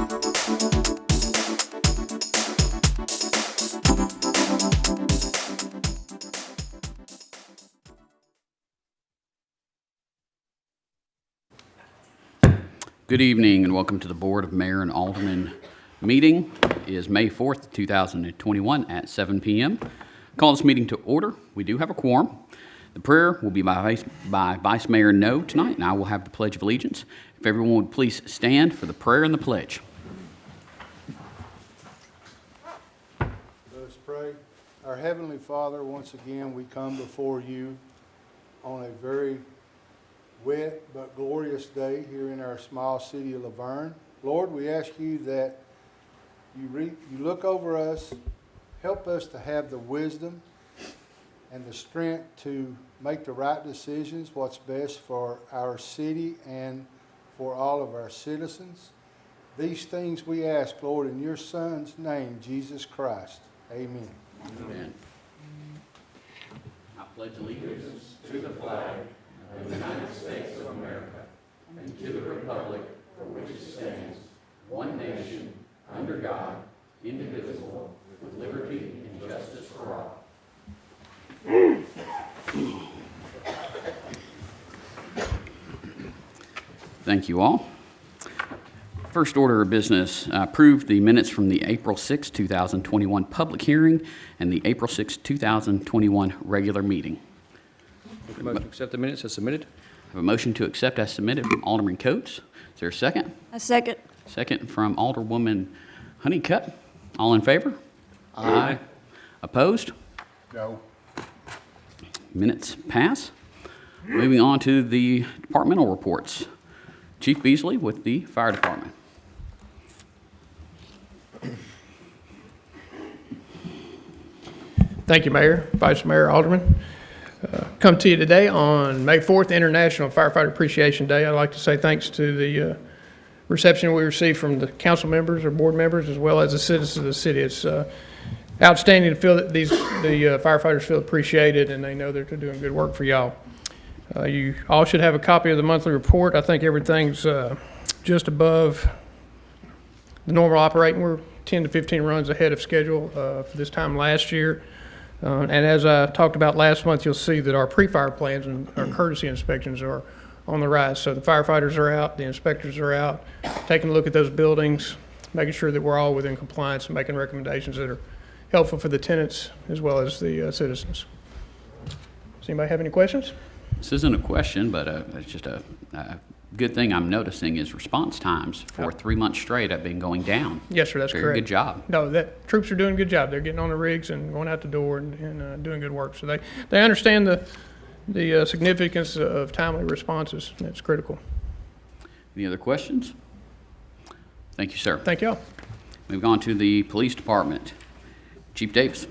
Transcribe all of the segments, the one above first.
Good evening and welcome to the Board of Mayor and Aldermen meeting. It is May 4th, 2021 at 7 p.m. Call this meeting to order. We do have a quorum. The prayer will be by Vice Mayor No tonight, and I will have the Pledge of Allegiance. If everyone would please stand for the prayer and the pledge. Let us pray. Our Heavenly Father, once again we come before you on a very wet but glorious day here in our small city of Laverne. Lord, we ask you that you look over us, help us to have the wisdom and the strength to make the right decisions, what's best for our city and for all of our citizens. These things we ask, Lord, in your Son's name, Jesus Christ. Amen. Amen. I pledge allegiance to the flag of the United States of America and to the republic for which it stands, one nation, under God, indivisible, with liberty and justice for all. Thank you all. First order of business, approve the minutes from the April 6, 2021 public hearing and the April 6, 2021 regular meeting. Make a motion to accept the minutes as submitted. I have a motion to accept as submitted from Alderman Coates. Is there a second? A second. Second from Alderwoman Honeycutt. All in favor? Aye. Opposed? No. Minutes pass. Moving on to the departmental reports. Chief Beasley with the Fire Department. Thank you, Mayor, Vice Mayor, Alderman. Come to you today on May 4th, International Firefighter Appreciation Day. I'd like to say thanks to the reception we received from the council members or board members as well as the citizens of the city. It's outstanding to feel that the firefighters feel appreciated and they know they're doing good work for y'all. You all should have a copy of the monthly report. I think everything's just above the normal operating. We're 10 to 15 runs ahead of schedule for this time last year. And as I talked about last month, you'll see that our pre-fire plans and our courtesy inspections are on the rise. So the firefighters are out, the inspectors are out, taking a look at those buildings, making sure that we're all within compliance and making recommendations that are helpful for the tenants as well as the citizens. Does anybody have any questions? This isn't a question, but it's just a good thing I'm noticing is response times for 3 months straight have been going down. Yes, sir, that's correct. Very good job. No, troops are doing a good job. They're getting on the rigs and going out the door and doing good work. So they understand the significance of timely responses. That's critical. Any other questions? Thank you, sir. Thank y'all. Moving on to the Police Department. Chief Davis.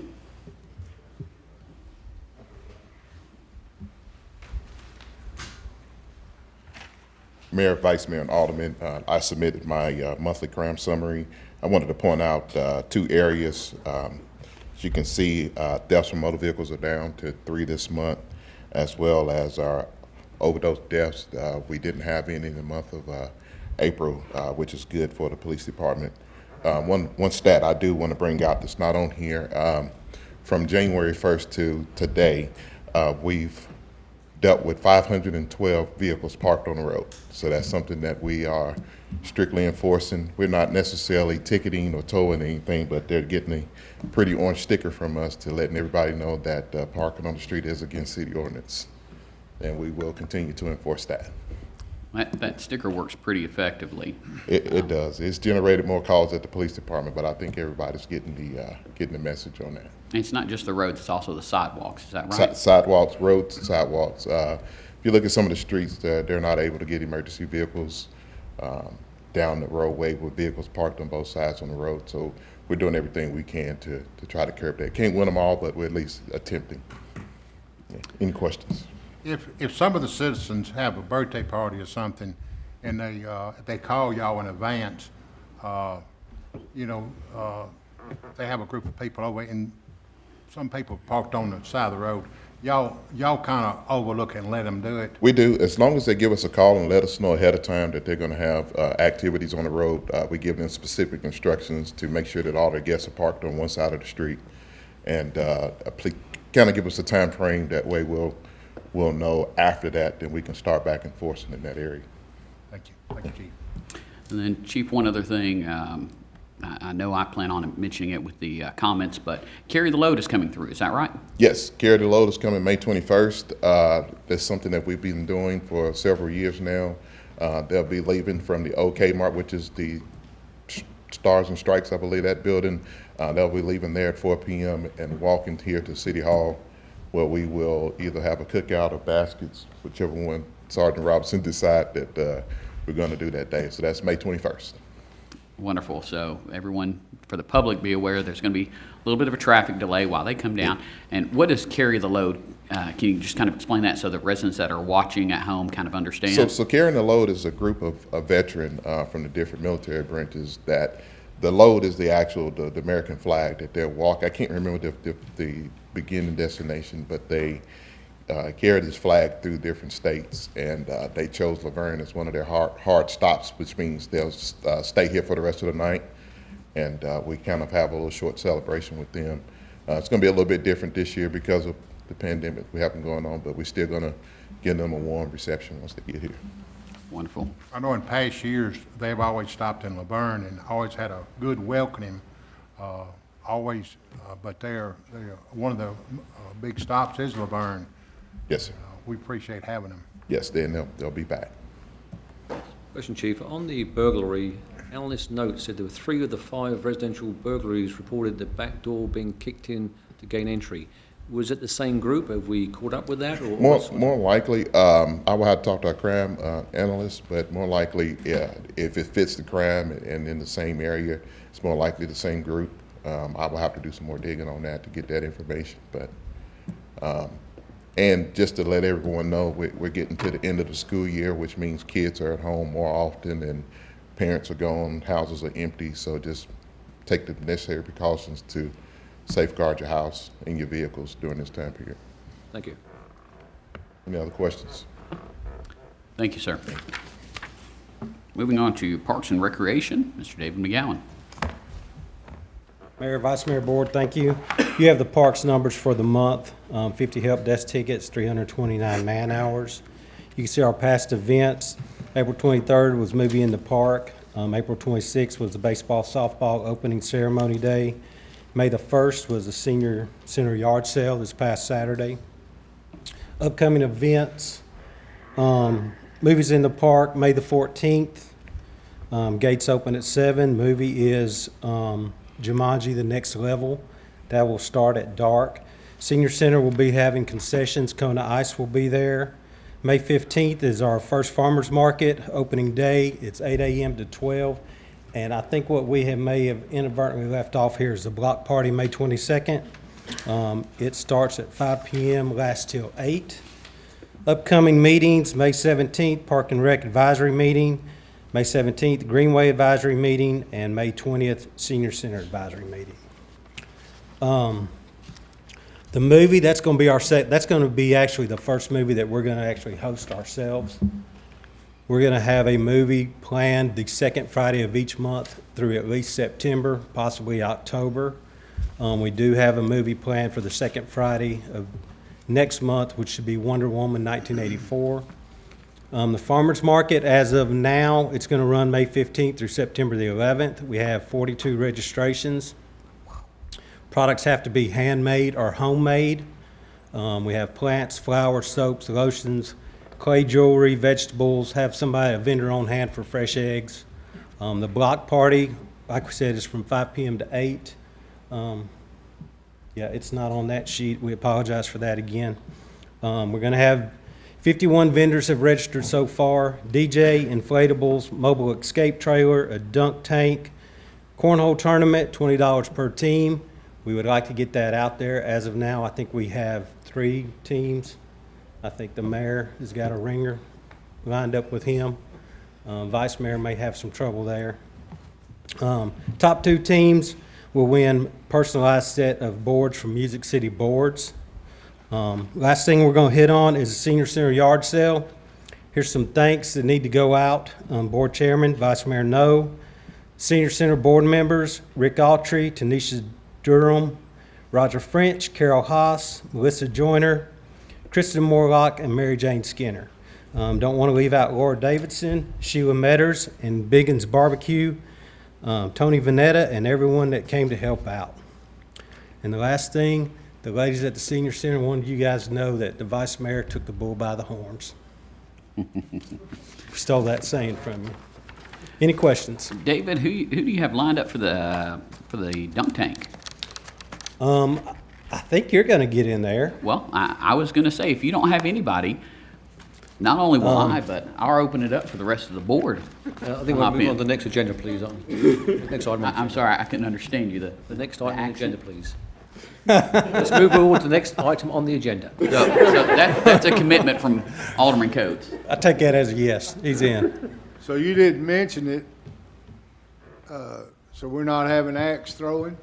Mayor, Vice Mayor, and Aldermen, I submitted my monthly crime summary. I wanted to point out 2 areas. As you can see, deaths from motor vehicles are down to 3 this month, as well as our overdose deaths. We didn't have any in the month of April, which is good for the police department. One stat I do want to bring out that's not on here, from January 1st to today, we've dealt with 512 vehicles parked on the road. So that's something that we are strictly enforcing. We're not necessarily ticketing or towing anything, but they're getting a pretty orange sticker from us to letting everybody know that parking on the street is against city ordinance. And we will continue to enforce that. That sticker works pretty effectively. It does. It's generated more calls at the police department, but I think everybody's getting the message on that. And it's not just the roads, it's also the sidewalks. Is that right? Sidewalks, roads, sidewalks. If you look at some of the streets, they're not able to get emergency vehicles down the roadway with vehicles parked on both sides on the road. So we're doing everything we can to try to curb that. Can't win them all, but we're at least attempting. Yeah. Any questions? If some of the citizens have a birthday party or something, and they call y'all in advance, they have a group of people over, and some people parked on the side of the road. y'all kind of overlook and let them do it? We do, as long as they give us a call and let us know ahead of time that they're going to have activities on the road. We give them specific instructions to make sure that all their guests are parked on one side of the street, and kind of give us a time frame. That way, we'll know after that. Then we can start back enforcing in that area. Thank you, Chief. And then, Chief, one other thing, I know I plan on mentioning it with the comments, but Carry the Load is coming through, is that right? Yes, Carry the Load is coming May 21st. That's something that we've been doing for several years now. They'll be leaving from the OK Mart, which is the Stars and Stripes, I believe, that building. They'll be leaving there at 4 p.m. and walking here to City Hall, where we will either have a cookout or baskets, whichever one Sergeant Robinson decide that we're going to do that day. So that's May 21st. Wonderful. So everyone, for the public, be aware there's going to be a little bit of a traffic delay while they come down. And what is Carry the Load? Can you just kind of explain that so that residents that are watching at home kind of understand? So Carrying the Load is a group of veterans from the different military branches that the load is the actual, the American flag that they'll walk. I can't remember the beginning destination, but they carry this flag through different states, and they chose Laverne as one of their hard stops, which means they'll stay here for the rest of the night, and we kind of have a little short celebration with them. It's going to be a little bit different this year because of the pandemic we have going on, but we're still going to give them a warm reception once they get here. Wonderful. I know in past years, they've always stopped in Laverne and always had a good welcoming, but they're one of the big stops is Laverne. Yes, sir. We appreciate having them. Yes, then they'll be back. Question, Chief. On the burglary, analyst note said there were 3 of the 5 residential burglaries reported the back door being kicked in to gain entry. Was it the same group? Have we caught up with that? Or More likely, I will have to talk to our crime analyst, but more likely, yeah, if it fits the crime and in the same area, it's more likely the same group. I will have to do some more digging on that to get that information. But and just to let everyone know, we're getting to the end of the school year, which means kids are at home more often and parents are gone, houses are empty. So just take the necessary precautions to safeguard your house and your vehicles during this time period. Thank you. Any other questions? Thank you, sir. Moving on to Parks and Recreation, Mr. David McGowen. Mayor, Vice Mayor, Board, thank you. You have the parks numbers for the month, 50 help desk tickets, 329 man hours. You can see our past events. April 23rd was Movie in the Park. April 26th was the baseball, softball opening ceremony day. May the 1st was the senior center yard sale this past Saturday. Upcoming events, Movies in the Park, May the 14th. Gates open at 7. Movie is Jumanji, The Next Level. That will start at dark. Senior Center will be having concessions. Kona Ice will be there. May 15th is our first farmers market opening day. It's 8 a.m. to 12. And I think what we may have inadvertently left off here is the block party, May 22nd. It starts at 5 p.m., lasts till 8. Upcoming meetings, May 17th, Park and Rec Advisory Meeting. May 17th, Greenway Advisory Meeting, and May 20th, Senior Center Advisory Meeting. The movie, that's going to be that's going to be actually the first movie that we're going to actually host ourselves. We're going to have a movie planned the second Friday of each month through at least September, possibly October. We do have a movie planned for the second Friday of next month, which should be Wonder Woman 1984. The farmers market, as of now, it's going to run May 15th through September the 11th. We have 42 registrations. Products have to be handmade or homemade. We have plants, flowers, soaps, lotions, clay jewelry, vegetables. Have somebody, a vendor on hand for fresh eggs. The block party, like we said, is from 5 p.m. to 8. Yeah, it's not on that sheet. We apologize for that again. We're going to have 51 vendors have registered so far. DJ, inflatables, mobile escape trailer, a dunk tank, cornhole tournament, $20 per team. We would like to get that out there. As of now, I think we have 3 teams. I think the mayor has got a ringer lined up with him. Vice mayor may have some trouble there. Top 2 teams will win personalized set of boards from Music City Boards. Last thing we're going to hit on is the senior center yard sale. Here's some thanks that need to go out. Board Chairman, Vice Mayor No, Senior Center Board members, Rick Autry, Tanisha Durham, Roger French, Carol Haas, Melissa Joyner, Kristen Morlock, and Mary Jane Skinner. Don't want to leave out Laura Davidson, Sheila Metters, and Biggins Barbecue, Tony Vanetta, and everyone that came to help out. And the last thing, the ladies at the senior center wanted you guys to know that the vice mayor took the bull by the horns. Stole that saying from you. Any questions? David, who do you have lined up for the dunk tank? I think you're going to get in there. Well, I was going to say, if you don't have anybody, not only will I, but I'll open it up for the rest of the board. I think we'll move on to the next agenda, please. Next item. I'm sorry, I couldn't understand you. The next item on the action. agenda, please. Let's move on to the next item on the agenda. So that's a commitment from Alderman Coates. I take that as a yes. He's in. So you didn't mention it, so we're not having axe throwing?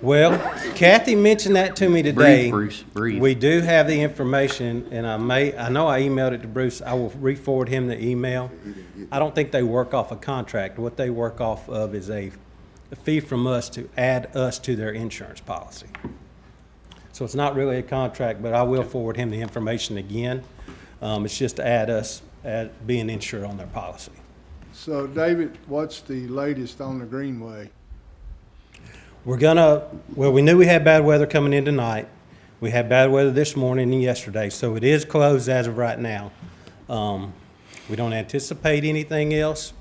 Well, Kathy mentioned that to me today. Breathe, Bruce, breathe. We do have the information, and I know I emailed it to Bruce. I will re-forward him the email. I don't think they work off a contract. What they work off of is a fee from us to add us to their insurance policy. So it's not really a contract, but I will forward him the information again. It's just to add us at being insured on their policy. So David, what's the latest on the Greenway? We knew we had bad weather coming in tonight. We had bad weather this morning and yesterday, so it is closed as of right now. We don't anticipate anything else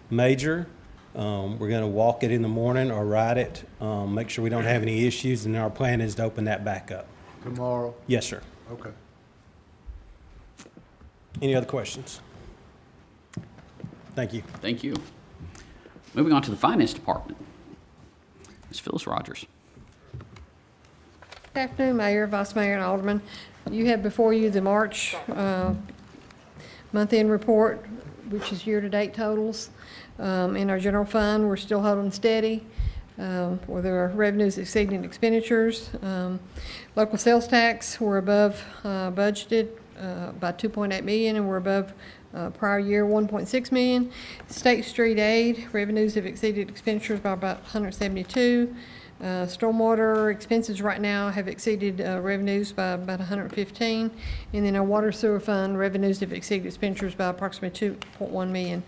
major. We're gonna walk it in the morning or ride it, make sure we don't have any issues, and our plan is to open that back up. Tomorrow? Yes, sir. Okay. Any other questions? Thank you. Thank you. Moving on to the Finance Department. Ms. Phyllis Rogers. Good afternoon, Mayor, Vice Mayor, and Alderman. You have before you the March month-end report, which is year-to-date totals. In our general fund, we're still holding steady, where there are revenues exceeding expenditures. Local sales tax, we're above budgeted by 2.8 million, and we're above prior year 1.6 million. State street aid, revenues have exceeded expenditures by about 172. Stormwater expenses right now have exceeded revenues by about 115. And then our water sewer fund revenues have exceeded expenditures by approximately 2.1 million.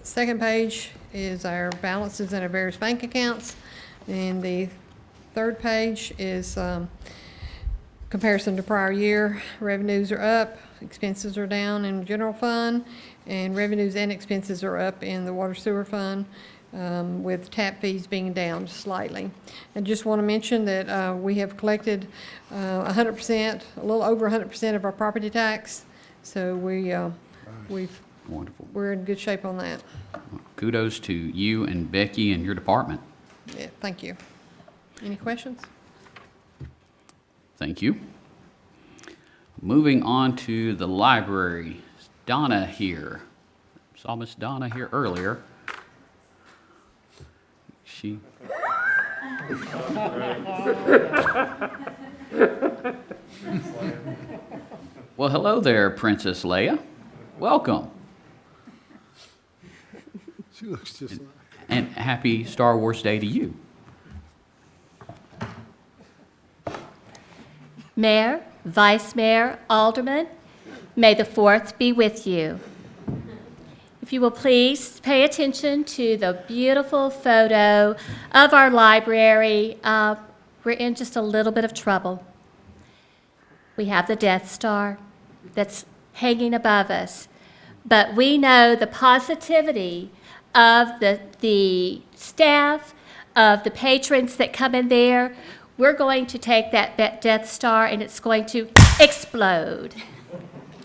Second page is our balances in our various bank accounts. And the third page is comparison to prior year. Revenues are up, expenses are down in general fund, and revenues and expenses are up in the water sewer fund, with tap fees being down slightly. I just want to mention that we have collected 100%, a little over 100% of our property tax, so Wonderful. we're in good shape on that. Kudos to you and Becky and your department. Yeah, thank you. Any questions? Thank you. Moving on to the library. Is Donna here? Saw Miss Donna here earlier. She. Well, hello there, Princess Leia. Welcome. She looks just like... And happy Star Wars Day to you. Mayor, Vice Mayor, Alderman, may the 4th be with you. If you will please pay attention to the beautiful photo of our library. We're in just a little bit of trouble. We have the Death Star that's hanging above us, but we know the positivity of the staff, of the patrons that come in there. We're going to take that Death Star and it's going to explode,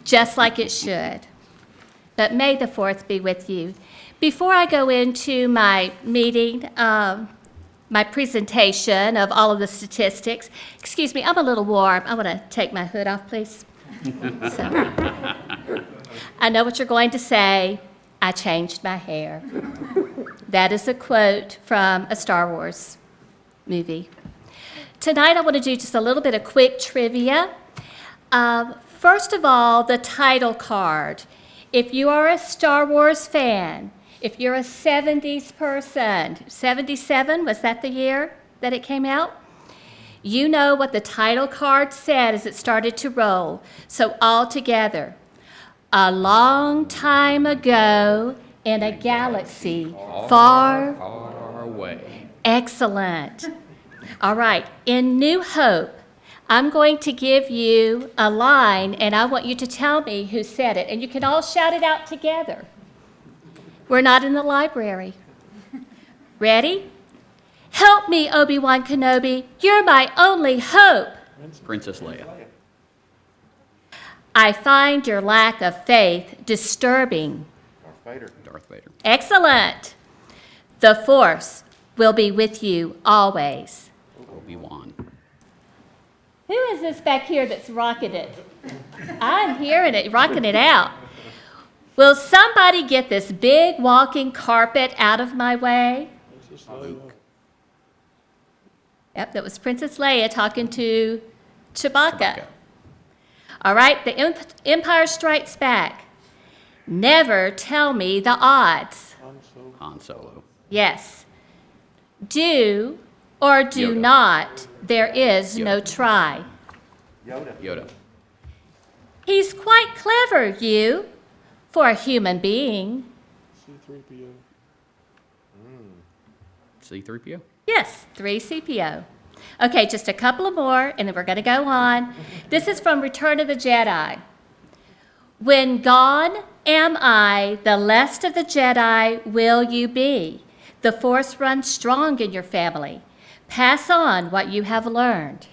just like it should. But may the 4th be with you. Before I go into my meeting, my presentation of all of the statistics, excuse me, I'm a little warm. I want to take my hood off, please. So, I know what you're going to say. I changed my hair. That is a quote from a Star Wars movie. tonight I want to do just a little bit of quick trivia. First of all, the title card. If you are a Star Wars fan, if you're a 70s person, 77, was that the year that it came out? You know what the title card said as it started to roll. So all together, a long time ago in a galaxy far, Far away. excellent. All right, in New Hope, I'm going to give you a line, and I want you to tell me who said it, and you can all shout it out together. We're not in the library. Ready? Help me, Obi-Wan Kenobi. You're my only hope. Princess Leia. I find your lack of faith disturbing. Darth Vader. Excellent. The Force will be with you always. Obi-Wan. Who is this back here that's rocking it? I'm hearing it, rocking it out. Will somebody get this big walking carpet out of my way? Luke. Yep, that was Princess Leia talking to Chewbacca. All right, the Empire Strikes Back. Never tell me the odds. Han Solo. Yes. Do or do Yoda. not, there is no Yoda. try. Yoda. He's quite clever, you, for a human being. C-3PO. Yes, 3CPO. Okay, just a couple of more, and then we're going to go on. This is from Return of the Jedi. When gone am I, the last of the Jedi will you be. The Force runs strong in your family. Pass on what you have learned.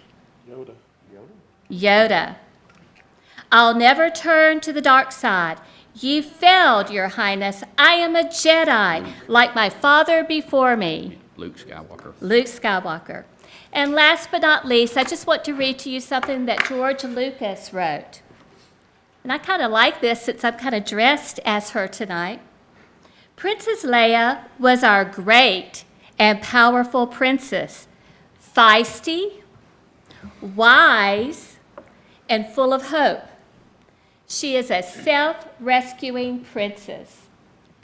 Yoda. I'll never turn to the dark side. You failed, Your Highness. I am a Jedi, like my father before me. Luke Skywalker. Luke Skywalker. And last but not least, I just want to read to you something that George Lucas wrote. And I kind of like this since I'm kind of dressed as her tonight. Princess Leia was our great and powerful princess, feisty, wise, and full of hope. She is a self-rescuing princess,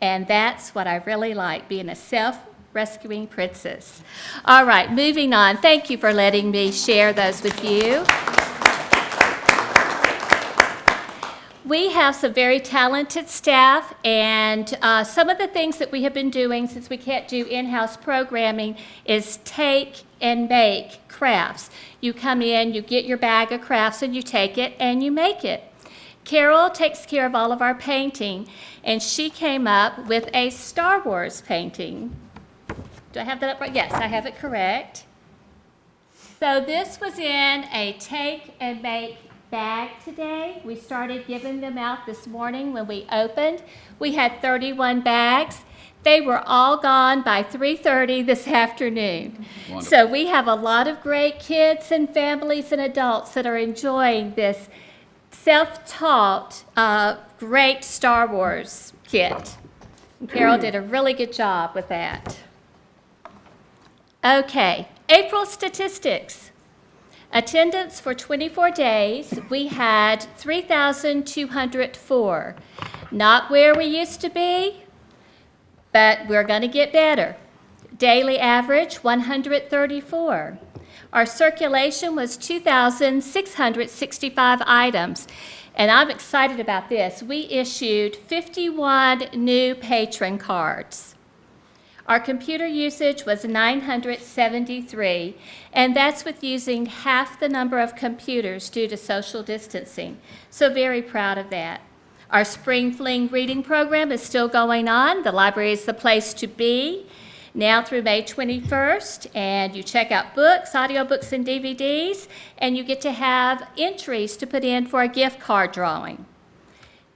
and that's what I really like, being a self-rescuing princess. All right, moving on. Thank you for letting me share those with you. We have some very talented staff, and some of the things that we have been doing, since we can't do in-house programming, is take and make crafts. You come in, you get your bag of crafts, and you take it and you make it. Carol takes care of all of our painting, and she came up with a Star Wars painting. Do I have that up right? Yes, I have it correct. So this was in a take and make bag today. We started giving them out this morning when we opened. We had 31 bags. They were all gone by 3:30 this afternoon. Wonderful. So we have a lot of great kids and families and adults that are enjoying this self-taught, great Star Wars kit. And Carol did a really good job with that. Okay, April statistics. Attendance for 24 days, we had 3,204. Not where we used to be, but we're going to get better. Daily average, 134. Our circulation was 2,665 items, and I'm excited about this. We issued 51 new patron cards. Our computer usage was 973, and that's with using half the number of computers due to social distancing. So very proud of that. Our Spring Fling reading program is still going on. The library is the place to be now through May 21st, and you check out books, audiobooks, and DVDs, and you get to have entries to put in for a gift card drawing.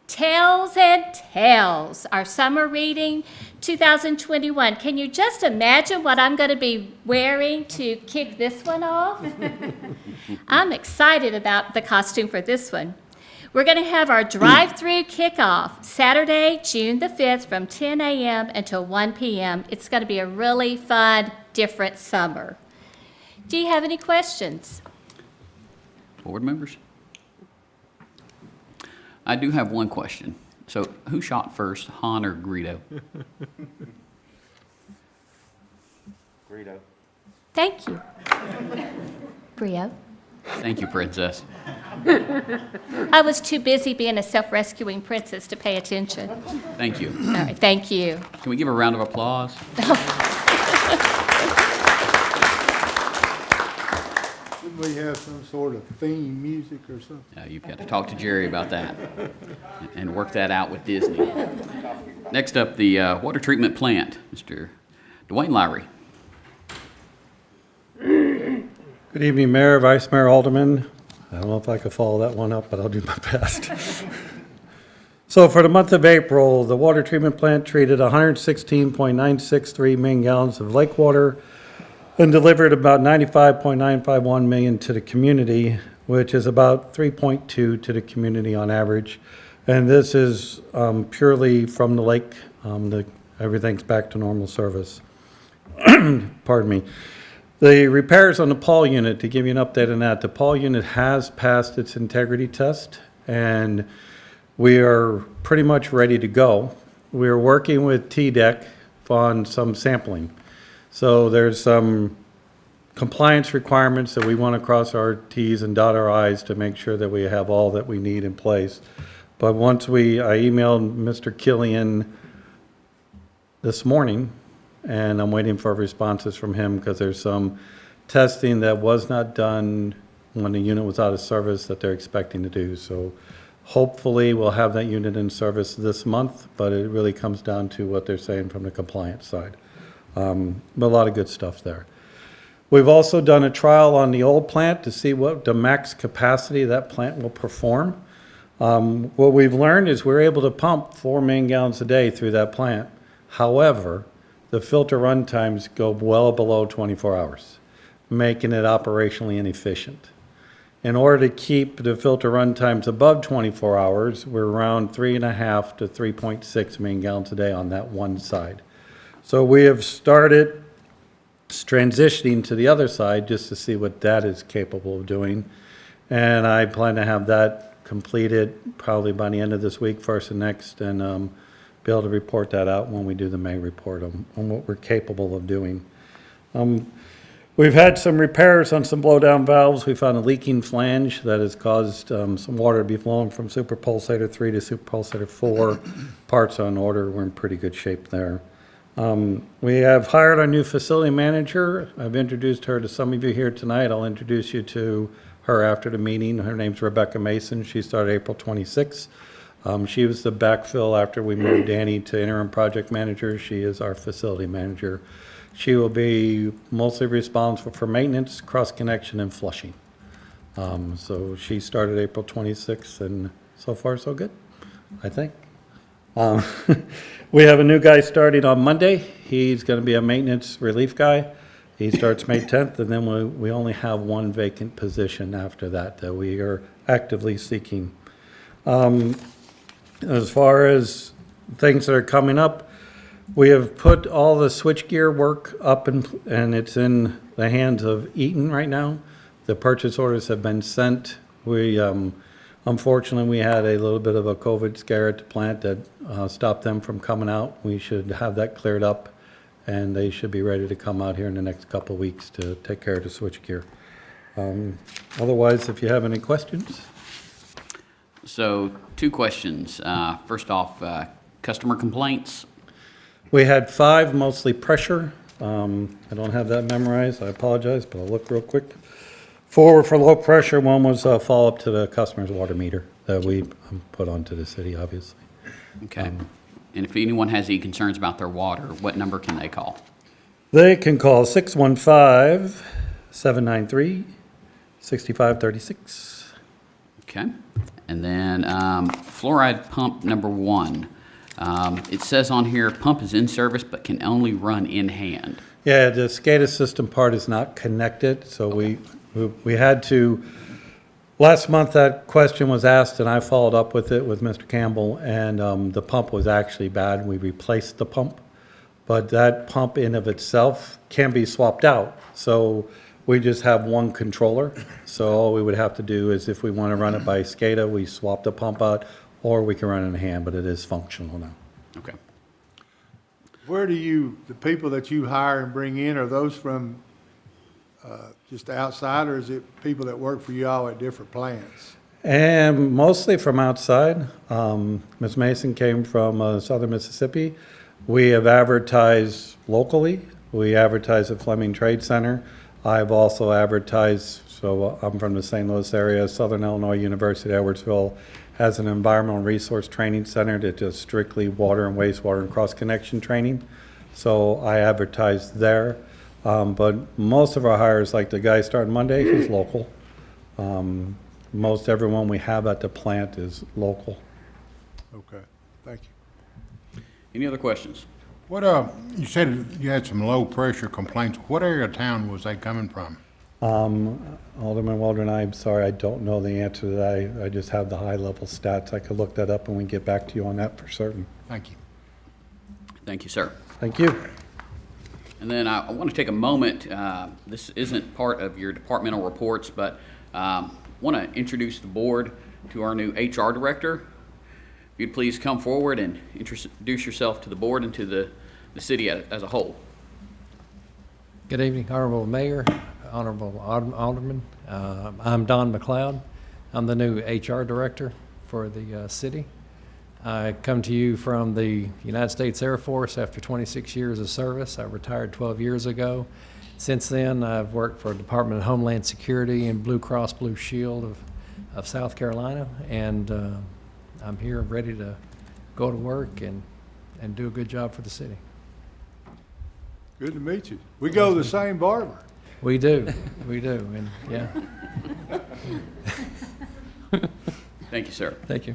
Tales and Tales, our summer reading 2021. Can you just imagine what I'm going to be wearing to kick this one off? I'm excited about the costume for this one. We're going to have our drive-through kickoff Saturday, June the 5th from 10 a.m. until 1 p.m. It's going to be a really fun, different summer. Do you have any questions? Board members? I do have one question. So who shot first, Han or Greedo? Greedo. Thank you. Brio? Thank you, Princess. I was too busy being a self-rescuing princess to pay attention. Thank you. All right, thank you. Can we give a round of applause? Should we have some sort of theme music or something? You've got to talk to Jerry about that and work that out with Disney. Next up, the water treatment plant, Mr. Dwayne Lowry. Good evening, Mayor, Vice Mayor, Aldermen. I don't know if I could follow that one up, but I'll do my best. So for the month of April, the water treatment plant treated 116.963 million gallons of lake water and delivered about 95.951 million to the community, which is about 3.2 to the community on average. And this is purely from the lake. Everything's back to normal service. Pardon me. The repairs on the Paul unit, to give you an update on that, the Paul unit has passed its integrity test, and we are pretty much ready to go. We are working with TDEC on some sampling. So there's some compliance requirements that we want to cross our T's and dot our I's to make sure that we have all that we need in place. But I emailed Mr. Killian this morning, and I'm waiting for responses from him because there's some testing that was not done when the unit was out of service that they're expecting to do. So hopefully we'll have that unit in service this month, but it really comes down to what they're saying from the compliance side. But a lot of good stuff there. We've also done a trial on the old plant to see what the max capacity that plant will perform. What we've learned is we're able to pump 4 million gallons a day through that plant. However, the filter run times go well below 24 hours, making it operationally inefficient. In order to keep the filter run times above 24 hours, we're around 3.5 to 3.6 million gallons a day on that one side. So we have started transitioning to the other side just to see what that is capable of doing. And I plan to have that completed probably by the end of this week, first and next, and be able to report that out when we do the May report on what we're capable of doing. We've had some repairs on some blowdown valves. We found a leaking flange that has caused some water to be flowing from Super Pulsator 3 to Super Pulsator 4. Parts on order. We're in pretty good shape there. We have hired our new facility manager. I've introduced her to some of you here tonight. I'll introduce you to her after the meeting. Her name's Rebecca Mason. She started April 26th. She was the backfill after we moved Danny to interim project manager. She is our facility manager. She will be mostly responsible for maintenance, cross-connection, and flushing. So she started April 26th, and so far so good, I think. We have a new guy starting on Monday. He's going to be a maintenance relief guy. He starts May 10th, and then we only have one vacant position after that we are actively seeking. As far as things that are coming up, we have put all the switchgear work up and it's in the hands of Eaton right now. The purchase orders have been sent. Unfortunately, we had a little bit of a COVID scare at the plant that stopped them from coming out. We should have that cleared up, and they should be ready to come out here in the next couple of weeks to take care of the switchgear. Otherwise, if you have any questions. So, 2 questions. First off, customer complaints. We had 5, mostly pressure. I don't have that memorized. I apologize, but I'll look real quick. 4 were for low pressure. 1 was a follow-up to the customer's water meter that we put onto the city, obviously. Okay. And if anyone has any concerns about their water, what number can they call? They can call 615-793-6536. Okay. And then fluoride pump number 1. It says on here, pump is in service but can only run in hand. Yeah, the SCADA system part is not connected, so we had to, last month that question was asked and I followed up with it with Mr. Campbell, and the pump was actually bad. We replaced the pump, but that pump in of itself can be swapped out. So We just have one controller, so all we would have to do is if we want to run it by SCADA, we swap the pump out, or we can run it in hand, but it is functional now. Okay. Where do the people that you hire and bring in, are those from just outside, or is it people that work for you all at different plants? And mostly from outside. Ms. Mason came from southern Mississippi. We have advertised locally. We advertise at Fleming Trade Center. I've also advertised, so I'm from the St. Louis area, Southern Illinois University, Edwardsville has an environmental resource training center that does strictly water and wastewater and cross-connection training. So I advertise there. But most of our hires, like the guy starting Monday, he's local. Most everyone we have at the plant is local. Okay, thank you. Any other questions? What, you said you had some low-pressure complaints. What area of town was they coming from? Alderman Waldron, I'm sorry, I don't know the answer to that. I just have the high-level stats. I could look that up and we can get back to you on that for certain. Thank you. Thank you, sir. Thank you. And then I want to take a moment, this isn't part of your departmental reports, but want to introduce the board to our new HR director. If you'd please come forward and introduce yourself to the board and to the city as a whole. Good evening, Honorable Mayor, Honorable Alderman. I'm Don McLeod. I'm the new HR Director for the city. I come to you from the United States Air Force after 26 years of service. I retired 12 years ago. Since then, I've worked for Department of Homeland Security and Blue Cross Blue Shield of South Carolina, and I'm here ready to go to work and do a good job for the city. Good to meet you. We go to the same barber. We do, and yeah. Thank you, sir. Thank you.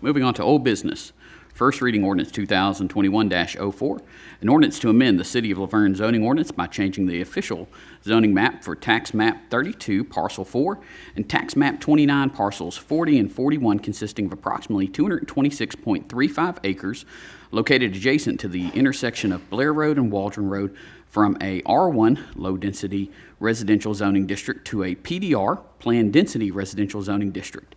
Moving on to old business. First reading ordinance 2021-04, an ordinance to amend the City of Laverne zoning ordinance by changing the official zoning map for tax map 32, parcel 4, and tax map 29, parcels 40 and 41, consisting of approximately 226.35 acres, located adjacent to the intersection of Blair Road and Waldron Road, from a R1 low-density residential zoning district to a PDR, planned density residential zoning district.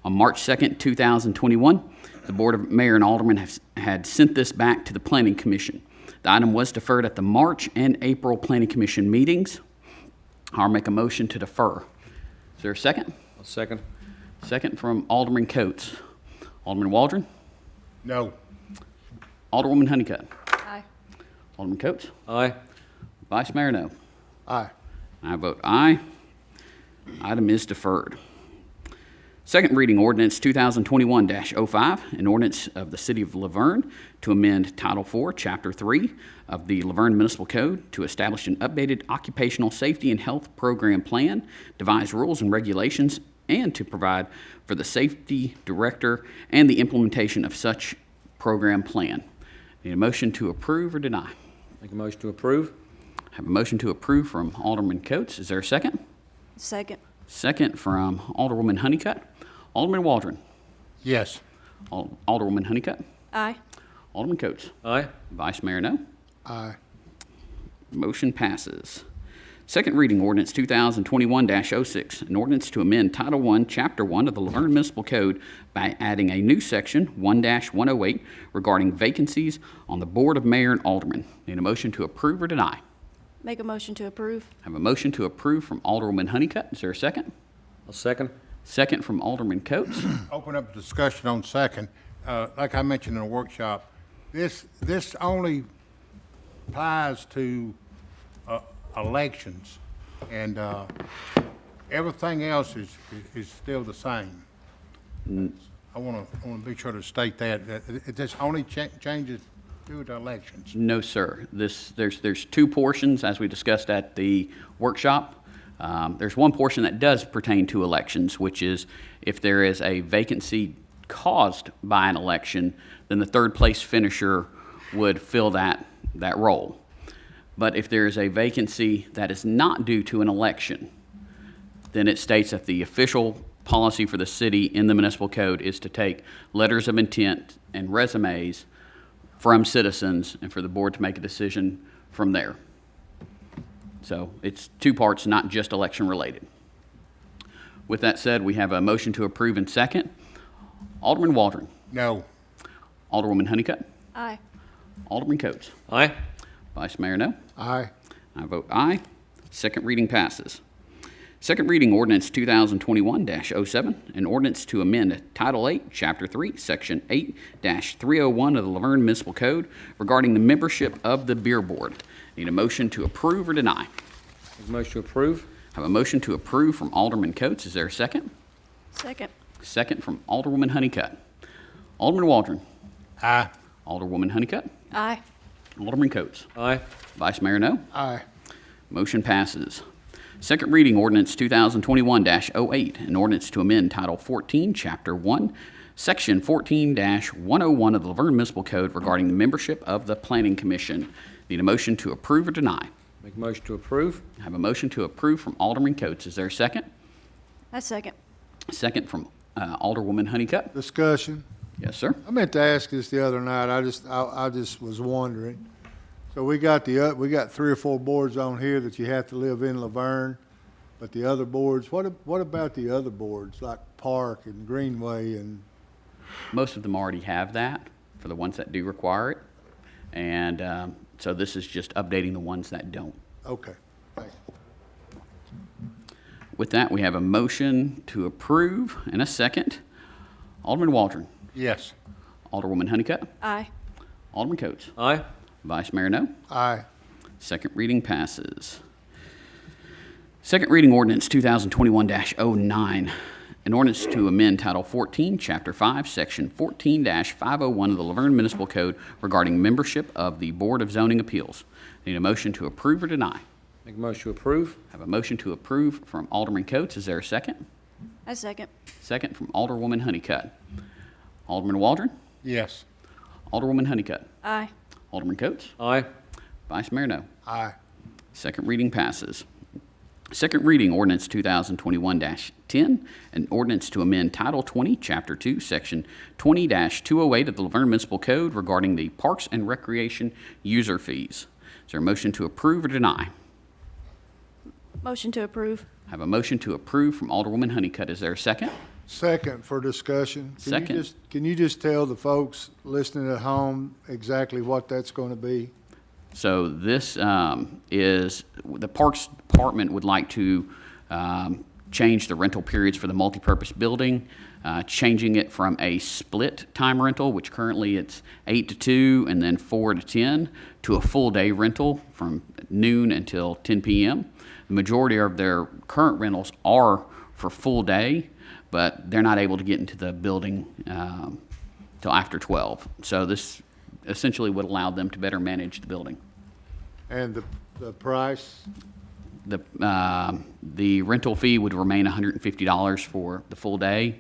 On March 2nd, 2021, the Board of Mayor and Aldermen had sent this back to the Planning Commission. The item was deferred at the March and April Planning Commission meetings. I'll make a motion to defer. Is there a second? I'll second. Second from Alderman Coates. Alderman Waldron? No. Alderwoman Honeycutt? Aye. Alderman Coates? Aye. Vice Mayor, no. Aye. I vote aye. Item is deferred. Second reading ordinance 2021-05, an ordinance of the City of Laverne to amend Title IV, Chapter 3 of the Laverne Municipal Code to establish an updated occupational safety and health program plan, devise rules and regulations, and to provide for the safety director and the implementation of such program plan. Need a motion to approve or deny? Make a motion to approve. Have a motion to approve from Alderman Coates. Is there a second? Second. Second from Alderwoman Honeycutt. Alderman Waldron. Yes. Alderwoman Honeycutt. Aye. Alderman Coates. Aye. Vice Mayor, no. Aye. Motion passes. Second reading ordinance 2021-06, an ordinance to amend Title I, Chapter 1 of the Laverne Municipal Code by adding a new section, 1-108, regarding vacancies on the Board of Mayor and Aldermen. Need a motion to approve or deny? Make a motion to approve. Have a motion to approve from Alderwoman Honeycutt. Is there a second? I'll second. Second from Alderman Coates. Open up the discussion on second. Like I mentioned in the workshop, this only applies to elections, and everything else is still the same. I want to be sure to state that this only changes due to elections. No, sir. There's two portions, as we discussed at the workshop. There's one portion that does pertain to elections, which is if there is a vacancy caused by an election, then the third place finisher would fill that role. But if there is a vacancy that is not due to an election, then it states that the official policy for the city in the municipal code is to take letters of intent and resumes from citizens and for the board to make a decision from there. So it's two parts, not just election-related. With that said, we have a motion to approve and second. Alderman Waldron. No. Alderwoman Honeycutt. Aye. Alderman Coates. Aye. Vice Mayor No. Aye. I vote aye. Second reading passes. Second reading ordinance 2021-07, an ordinance to amend Title 8, Chapter 3, Section 8-301 of the Laverne Municipal Code regarding the membership of the Beer Board. Need a motion to approve or deny? Make a motion to approve. Have a motion to approve from Alderman Coates. Is there a second? Second. Second from Alderwoman Honeycutt. Alderman Waldron. Aye. Alderwoman Honeycutt. Aye. Alderman Coates. Aye. Vice Mayor No. Aye. Motion passes. Second reading ordinance 2021-08, an ordinance to amend Title 14, Chapter 1, Section 14-101 of the Laverne Municipal Code regarding the membership of the Planning Commission. Need a motion to approve or deny? Make a motion to approve. I have a motion to approve from Alderman Coates. Is there a second? I second. Second from Alderwoman Honeycutt. Discussion. Yes, sir. I meant to ask this the other night. I just was wondering. So we got 3 or 4 boards on here that you have to live in Laverne, but the other boards, what about the other boards like Park and Greenway and? Most of them already have that for the ones that do require it. And so this is just updating the ones that don't. Okay, thank you. With that, we have a motion to approve and a second. Alderman Waldron. Yes. Alderwoman Honeycutt. Aye. Alderman Coates. Aye. Vice Mayor No. Aye. Second reading passes. Second reading ordinance 2021-09, an ordinance to amend Title 14, Chapter 5, Section 14-501 of the Laverne Municipal Code regarding membership of the Board of Zoning Appeals. Need a motion to approve or deny? Make a motion to approve. Have a motion to approve from Alderman Coates. Is there a second? I second. Second from Alderwoman Honeycutt. Alderman Waldron. Yes. Alderwoman Honeycutt. Aye. Alderman Coates. Aye. Vice Mayor No. Aye. Second reading passes. Second reading ordinance 2021-10, an ordinance to amend Title 20, Chapter 2, Section 20-208 of the Laverne Municipal Code regarding the Parks and Recreation user fees. Is there a motion to approve or deny? Motion to approve. I have a motion to approve from Alderwoman Honeycutt. Is there a second? Second for discussion. Second. Can you just tell the folks listening at home exactly what that's going to be? So this is, the Parks Department would like to change the rental periods for the multipurpose building, changing it from a split time rental, which currently it's 8 to 2 and then 4 to 10, to a full day rental from noon until 10 p.m. The majority of their current rentals are for full day, but they're not able to get into the building till after 12. So this essentially would allow them to better manage the building. And the price? The rental fee would remain $150 for the full day.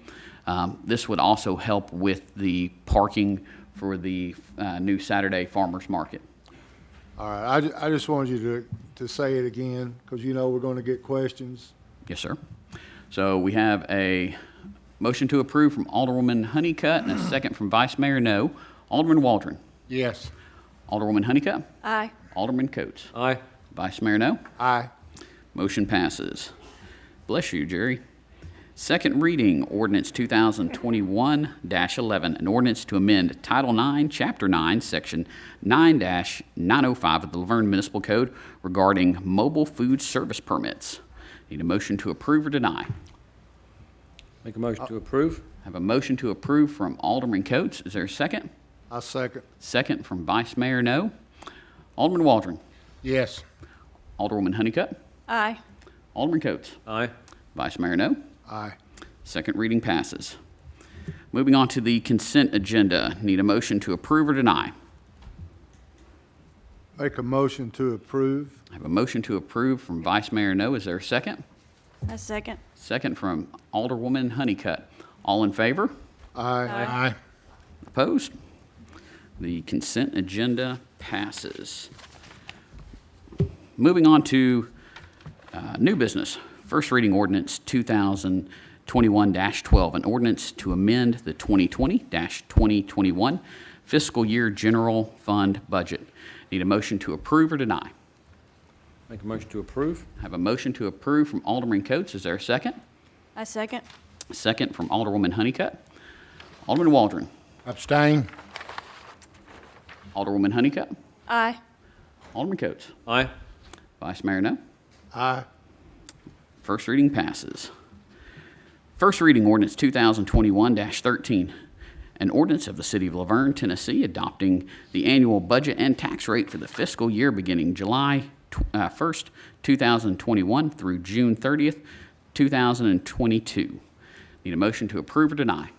This would also help with the parking for the new Saturday farmers market. All right, I just wanted you to say it again, because you know we're going to get questions. Yes, sir. So we have a motion to approve from Alderwoman Honeycutt and a second from Vice Mayor No. Alderman Waldron. Yes. Alderwoman Honeycutt. Aye. Alderman Coates. Aye. Vice Mayor No. Aye. Motion passes. Bless you, Jerry. Second reading, ordinance 2021-11, an ordinance to amend Title 9, Chapter 9, Section 9-905 of the Laverne Municipal Code regarding mobile food service permits. Need a motion to approve or deny? Make a motion to approve. I have a motion to approve from Alderman Coates. Is there a second? I second. Second from Vice Mayor No. Alderman Waldron. Yes. Alderwoman Honeycutt. Aye. Alderman Coates. Aye. Vice Mayor No. Aye. Second reading passes. Moving on to the consent agenda. Need a motion to approve or deny? Make a motion to approve. I have a motion to approve from Vice Mayor No. Is there a second? I second. Second from Alderwoman Honeycutt. All in favor? Aye. Aye. Opposed? The consent agenda passes. Moving on to new business. First reading ordinance 2021-12, an ordinance to amend the 2020-2021 fiscal year general fund budget. Need a motion to approve or deny? Make a motion to approve. I have a motion to approve from Alderman Coates. Is there a second? I second. Second from Alderwoman Honeycutt. Alderman Waldron. Abstain? Alderwoman Honeycutt. Aye. Alderman Coates. Aye. Vice Mayor No. Aye. First reading passes. First reading ordinance 2021-13, an ordinance of the City of Laverne, Tennessee, adopting the annual budget and tax rate for the fiscal year beginning July 1st, 2021 through June 30th, 2022. Need a motion to approve or deny?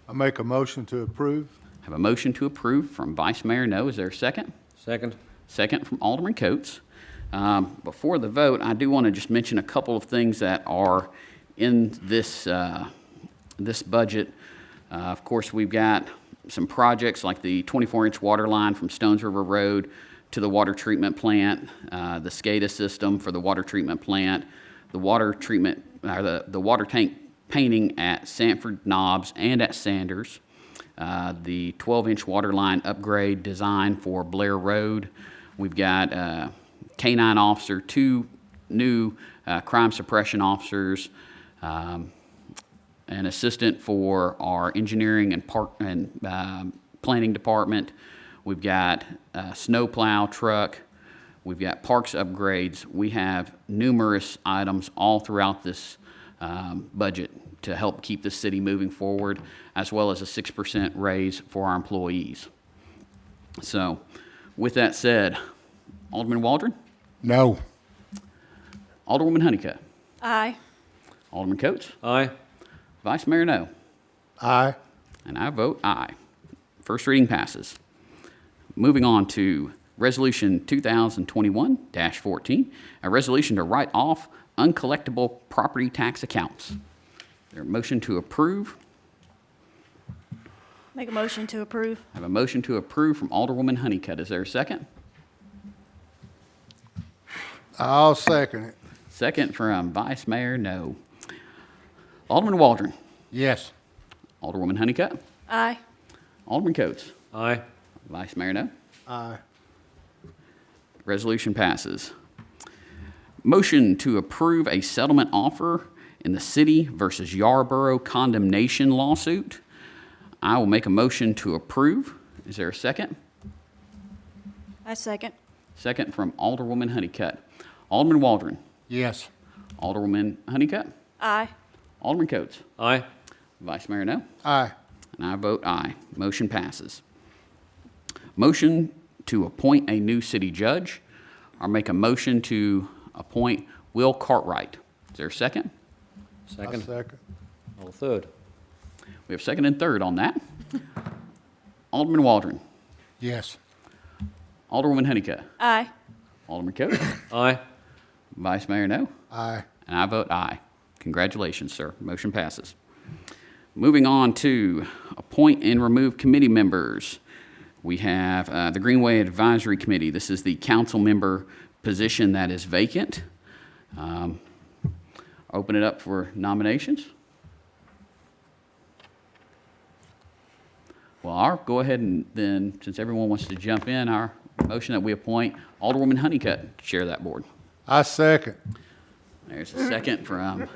I make a motion to approve. Have a motion to approve from Vice Mayor No. Is there a second? Second. Second from Alderman Coates. Before the vote, I do want to just mention a couple of things that are in this, this budget. Of course, we've got some projects like the 24-inch water line from Stones River Road to the water treatment plant, the SCADA system for the water treatment plant, the water treatment, the water tank painting at Sanford Knobs and at Sanders, the 12-inch water line upgrade design for Blair Road. We've got K-9 officer, 2 new crime suppression officers, an assistant for our engineering and planning department. We've got a snowplow truck. We've got parks upgrades. We have numerous items all throughout this budget to help keep the city moving forward, as well as a 6% raise for our employees. So, with that said, Alderman Waldron, No. Alderwoman Honeycutt, Aye. Alderman Coates, Aye. Vice Mayor No, Aye. and I vote aye. First reading passes. Moving on to Resolution 2021-14, a resolution to write off uncollectible property tax accounts. Is there a motion to approve? Make a motion to approve. I have a motion to approve from Alderwoman Honeycutt. Is there a second? I'll second it. Second from Vice Mayor No. Alderman Waldron, Yes. Alderwoman Honeycutt, Aye. Alderman Coates, Aye. Vice Mayor No. Aye. Resolution passes. Motion to approve a settlement offer in the city versus Yarborough condemnation lawsuit. I will make a motion to approve. Is there a second? I second. Second from Alderwoman Honeycutt. Alderman Waldron, Yes. Alderwoman Honeycutt, Aye. Alderman Coates, Aye. Vice Mayor No. Aye. And I vote aye. Motion passes. Motion to appoint a new city judge. I'll make a motion to appoint Will Cartwright. Is there a second? I Second. second. All third. We have second and third on that. Alderman Waldron, Yes. Alderwoman Honeycutt, Aye. Alderman Coates, Aye. Vice Mayor No, Aye. and I vote aye. Congratulations, sir. Motion passes. Moving on to appoint and remove committee members. We have the Greenway Advisory Committee. This is the council member position that is vacant. Open it up for nominations. Well, I'll go ahead and then, since everyone wants to jump in, our motion that we appoint Alderwoman Honeycutt to chair that board. I second. There's a second from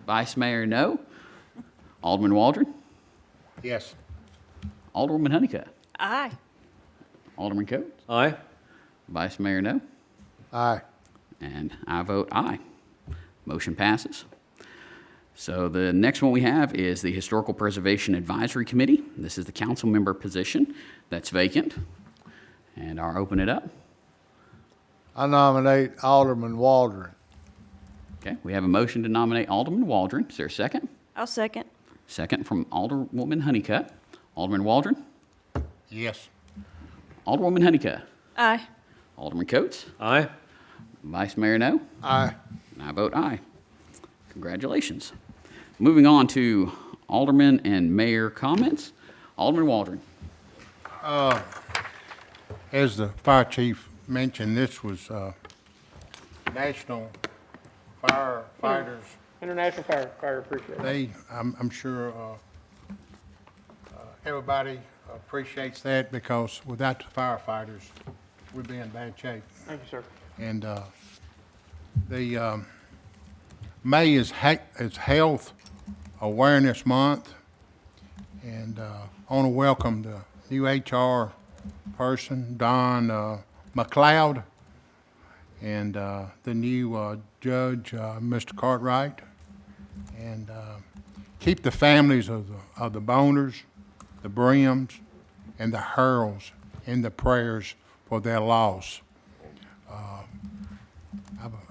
Vice Mayor No. Alderman Waldron, Yes. Alderwoman Honeycutt, Aye. Alderman Coates, Aye. Vice Mayor No, Aye. and I vote aye. Motion passes. So the next one we have is the Historical Preservation Advisory Committee. This is the council member position that's vacant. And I'll open it up. I nominate Alderman Waldron. Okay, we have a motion to nominate Alderman Waldron. Is there a second? I'll second. Second from Alderwoman Honeycutt. Alderman Waldron, Yes. Alderwoman Honeycutt, Aye. Alderman Coates, Aye. Vice Mayor No, Aye. and I vote aye. Congratulations. Moving on to Alderman and Mayor comments. Alderman Waldron. As the fire chief mentioned, this was National Firefighters. International Fire Appreciation. I'm sure everybody appreciates that because without the firefighters, we'd be in bad shape. Thank you, sir. And May is Health Awareness Month, and I want to welcome the new HR person, Don McLeod, and the new judge, Mr. Cartwright, and keep the families of the Boners, the Brims, and the Hurls in the prayers for their loss.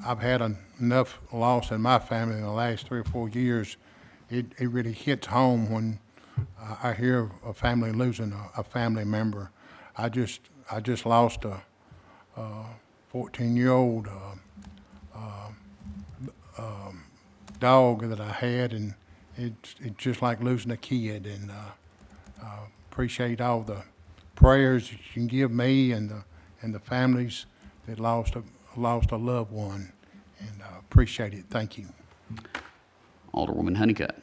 I've had enough loss in my family in the last 3 or 4 years. It really hits home when I hear a family losing a family member. I just lost a 14-year-old dog that I had, and it's just like losing a kid. And appreciate all the prayers you can give me and the families that lost a loved one, and appreciate it. Thank you. Alderwoman Honeycutt.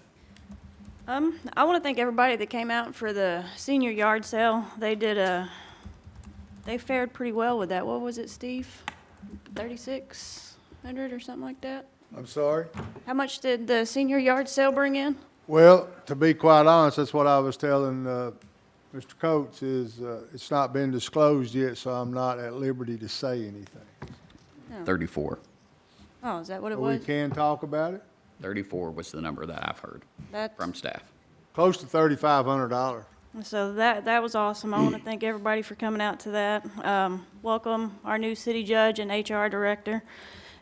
I want to thank everybody that came out for the senior yard sale. They fared pretty well with that. What was it, Steve? 3,600 or something like that? I'm sorry? How much did the senior yard sale bring in? Well, to be quite honest, that's what I was telling Mr. Coates, is it's not been disclosed yet, so I'm not at liberty to say anything. 34. Oh, is that what it We was? can talk about it. 34 was the number that I've heard That's- from staff. Close to $3,500. So that was awesome. I want to thank everybody for coming out to that. Welcome our new city judge and HR director.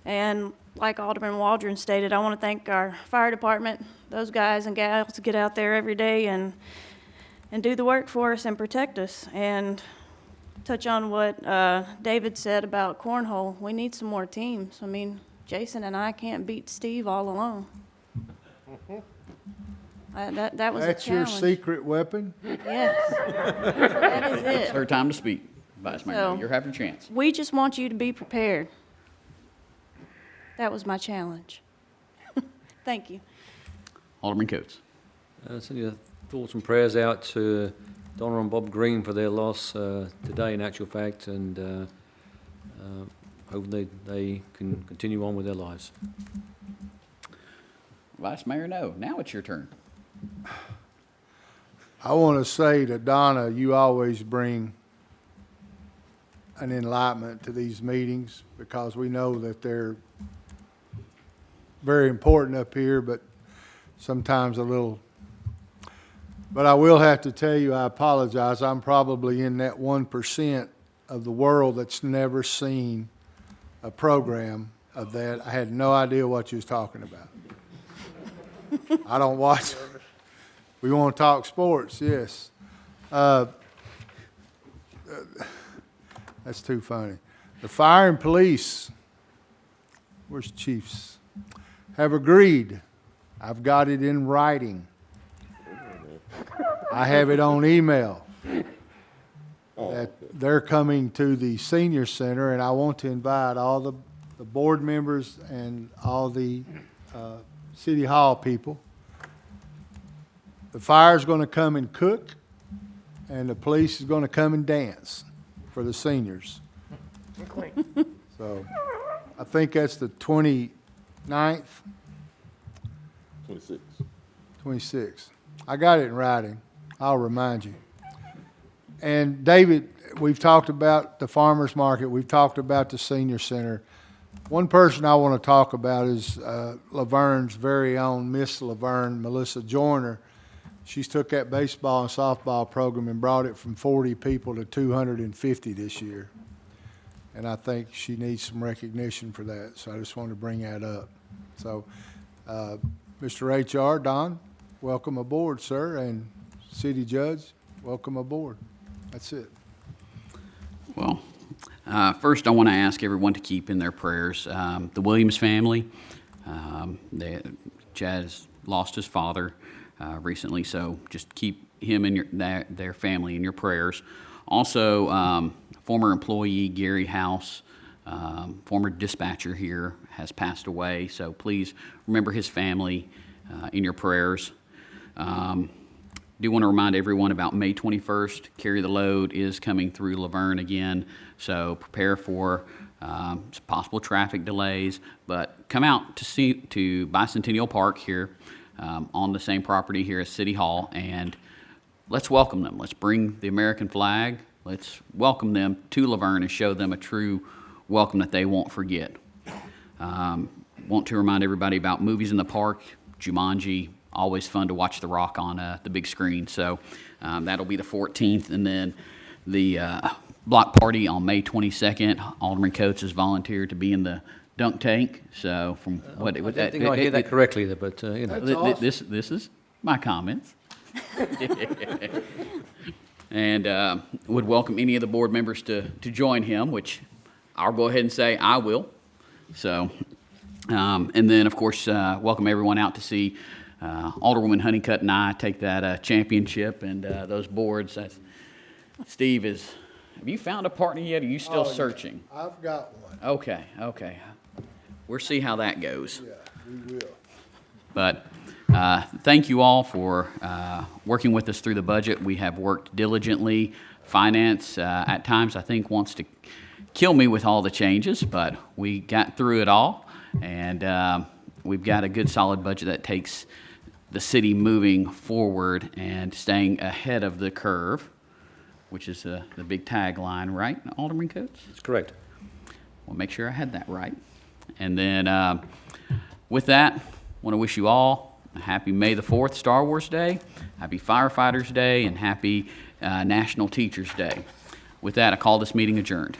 And like Alderman Waldron stated, I want to thank our fire department. Those guys and gals get out there every day and do the work for us and protect us. And touch on what David said about cornhole. We need some more teams. I mean, Jason and I can't beat Steve all alone. That was a That's your challenge. secret weapon? Yes. That is It's it. her time to speak, Vice Mayor. So- You're having a chance. We just want you to be prepared. That was my challenge. Thank you. Alderman Coates. Send your thoughts and prayers out to Donna and Bob Green for their loss today, in actual fact, and hope they can continue on with their lives. Vice Mayor, no. Now it's your turn. I want to say to Donna, you always bring an enlightenment to these meetings, because we know that they're very important up here, but sometimes a little. But I will have to tell you, I apologize. I'm probably in that 1% of the world that's never seen a program of that. I had no idea what you was talking about. I don't watch. We want to talk sports, yes. That's too funny. The fire and police, where's chiefs, have agreed. I've got it in writing. I have it on email that they're coming to the senior center, and I want to invite all the board members and all the city hall people. The fire's going to come and cook, and the police is going to come and dance for the seniors. So I think that's the 29th. 26th. I got it in writing. I'll remind you. And David, we've talked about the farmers market. We've talked about the senior center. One person I want to talk about is Laverne's very own Miss Laverne, Melissa Joyner. She's took that baseball and softball program and brought it from 40 people to 250 this year. And I think she needs some recognition for that. So I just wanted to bring that up. So, Mr. HR, Don, welcome aboard, sir. And City Judge, welcome aboard. That's it. Well, first I want to ask everyone to keep in their prayers the Williams family. Chad's lost his father recently, so just keep him and their family in your prayers. Also, former employee Gary House, former dispatcher here, has passed away, so please remember his family in your prayers. do want to remind everyone about May 21st. Carry the Load is coming through Laverne again, so prepare for some possible traffic delays. But come out to Bicentennial Park here on the same property here at City Hall, and let's welcome them. Let's bring the American flag. Let's welcome them to Laverne and show them a true welcome that they won't forget. Want to remind everybody about movies in the park. Jumanji, always fun to watch The Rock on the big screen. So that'll be the 14th. And then the block party on May 22nd. Alderman Coates has volunteered to be in the dunk tank. So from what I don't think I hear that correctly, there, but, you know. this is my comments. And would welcome any of the board members to join him, which I'll go ahead and say I will. So, and then, of course, welcome everyone out to see Alderwoman Honeycutt and I take that championship and those boards. Steve, have you found a partner yet, or are you still searching? I've got one. Okay. We'll see how that goes. Yeah, we will. But thank you all for working with us through the budget. We have worked diligently. Finance, at times, I think, wants to kill me with all the changes, but we got through it all, and we've got a good, solid budget that takes the city moving forward and staying ahead of the curve, which is the big tagline, right, Alderman Coates? That's correct. We'll make sure I had that right. And then with that, I want to wish you all a happy May the 4th, Star Wars Day, happy Firefighters Day, and happy National Teachers Day. With that, I call this meeting adjourned.